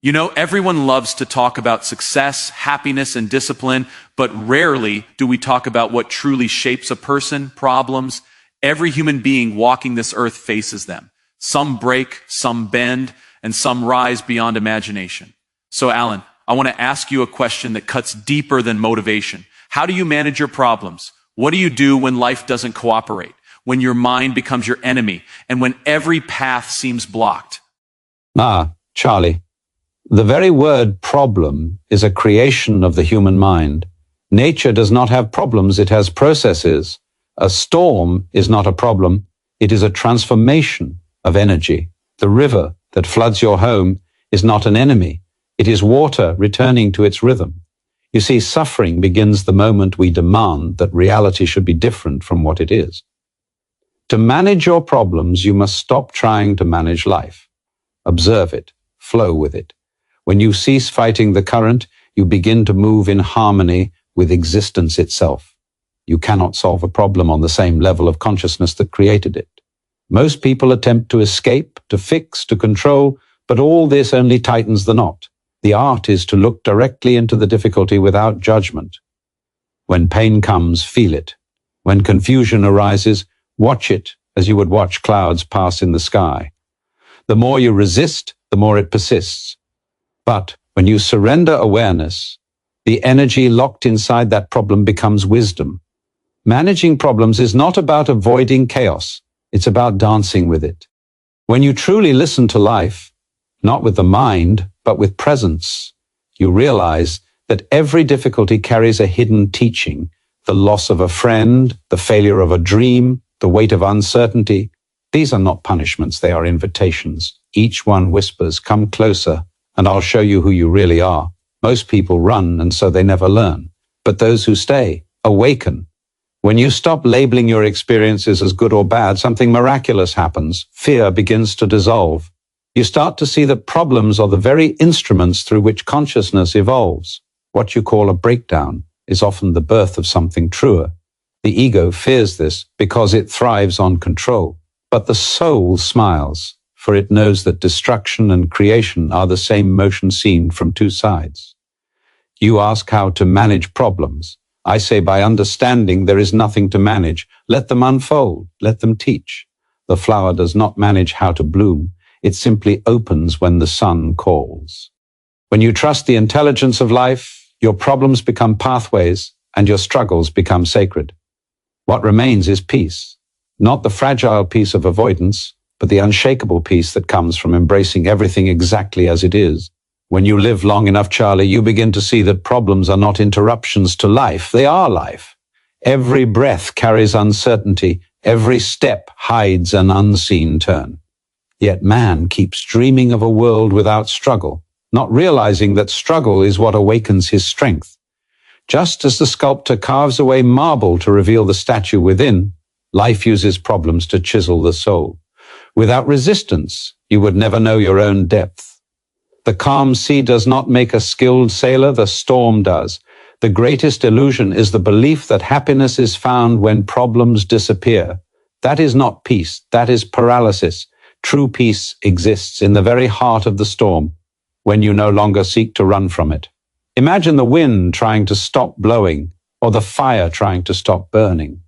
You know, everyone loves to talk about success, happiness, and discipline, but rarely do we talk about what truly shapes a person, problems. Every human being walking this earth faces them. Some break, some bend, and some rise beyond imagination. So, Alan, I want to ask you a question that cuts deeper than motivation. How do you manage your problems? What do you do when life doesn't cooperate, when your mind becomes your enemy, and when every path seems blocked? Charlie, the very word problem is a creation of the human mind. Nature does not have problems, it has processes. A storm is not a problem, it is a transformation of energy. The river that floods your home is not an enemy, it is water returning to its rhythm. You see, suffering begins the moment we demand that reality should be different from what it is. To manage your problems, you must stop trying to manage life. Observe it, flow with it. When you cease fighting the current, you begin to move in harmony with existence itself. You cannot solve a problem on the same level of consciousness that created it. Most people attempt to escape, to fix, to control, but all this only tightens the knot. The art is to look directly into the difficulty without judgment. When pain comes, feel it. When confusion arises, watch it as you would watch clouds pass in the sky. The more you resist, the more it persists. But when you surrender awareness, the energy locked inside that problem becomes wisdom. Managing problems is not about avoiding chaos. It's about dancing with it. When you truly listen to life, not with the mind, but with presence, you realize that every difficulty carries a hidden teaching, the loss of a friend, the failure of a dream, the weight of uncertainty. These are not punishments, they are invitations. Each one whispers, "Come closer, and I'll show you who you really are." Most people run, and so they never learn. But those who stay awaken. When you stop labeling your experiences as good or bad, something miraculous happens. Fear begins to dissolve. You start to see that problems are the very instruments through which consciousness evolves. What you call a breakdown is often the birth of something truer. The ego fears this because it thrives on control. But the soul smiles, for it knows that destruction and creation are the same motion seen from two sides. You ask how to manage problems. I say by understanding there is nothing to manage. Let them unfold, let them teach. The flower does not manage how to bloom. It simply opens when the sun calls. When you trust the intelligence of life, your problems become pathways and your struggles become sacred. What remains is peace, not the fragile peace of avoidance, but the unshakable peace that comes from embracing everything exactly as it is. When you live long enough, Charlie, you begin to see that problems are not interruptions to life, they are life. Every breath carries uncertainty, every step hides an unseen turn. Yet man keeps dreaming of a world without struggle, not realizing that struggle is what awakens his strength. Just as the sculptor carves away marble to reveal the statue within, life uses problems to chisel the soul. Without resistance, you would never know your own depth. The calm sea does not make a skilled sailor, the storm does. The greatest illusion is the belief that happiness is found when problems disappear. That is not peace, that is paralysis. True peace exists in the very heart of the storm, when you no longer seek to run from it. Imagine the wind trying to stop blowing, or the fire trying to stop burning.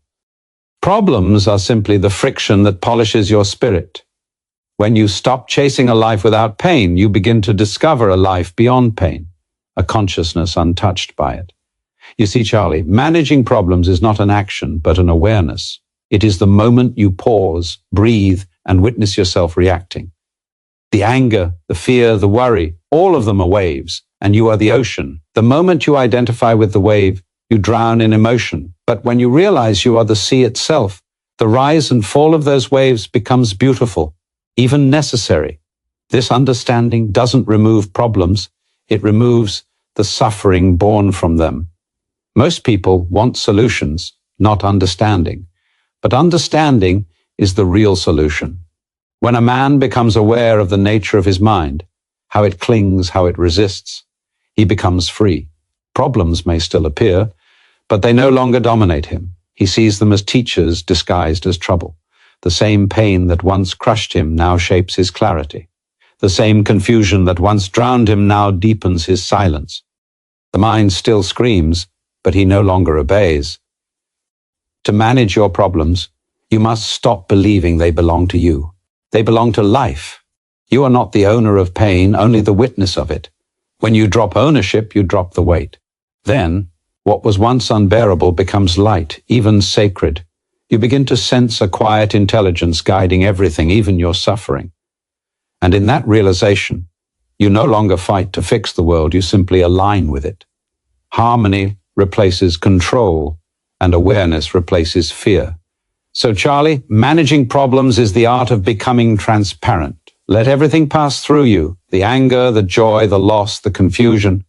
Problems are simply the friction that polishes your spirit. When you stop chasing a life without pain, you begin to discover a life beyond pain, a consciousness untouched by it. You see, Charlie, managing problems is not an action, but an awareness. It is the moment you pause, breathe, and witness yourself reacting. The anger, the fear, the worry, all of them are waves, and you are the ocean. The moment you identify with the wave, you drown in emotion. But when you realize you are the sea itself, the rise and fall of those waves becomes beautiful, even necessary. This understanding doesn't remove problems, it removes the suffering born from them. Most people want solutions, not understanding. But understanding is the real solution. When a man becomes aware of the nature of his mind, how it clings, how it resists, he becomes free. Problems may still appear, but they no longer dominate him. He sees them as teachers disguised as trouble. The same pain that once crushed him now shapes his clarity. The same confusion that once drowned him now deepens his silence. The mind still screams, but he no longer obeys. To manage your problems, you must stop believing they belong to you. They belong to life. You are not the owner of pain, only the witness of it. When you drop ownership, you drop the weight. Then, what was once unbearable becomes light, even sacred. You begin to sense a quiet intelligence guiding everything, even your suffering. And in that realization, you no longer fight to fix the world, you simply align with it. Harmony replaces control, and awareness replaces fear. So, Charlie, managing problems is the art of becoming transparent. Let everything pass through you, the anger, the joy, the loss, the confusion.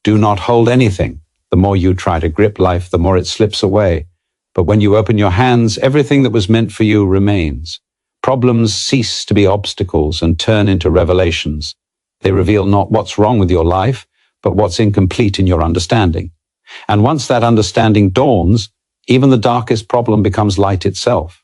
Do not hold anything. The more you try to grip life, the more it slips away. But when you open your hands, everything that was meant for you remains. Problems cease to be obstacles and turn into revelations. They reveal not what's wrong with your life, but what's incomplete in your understanding. And once that understanding dawns, even the darkest problem becomes light itself.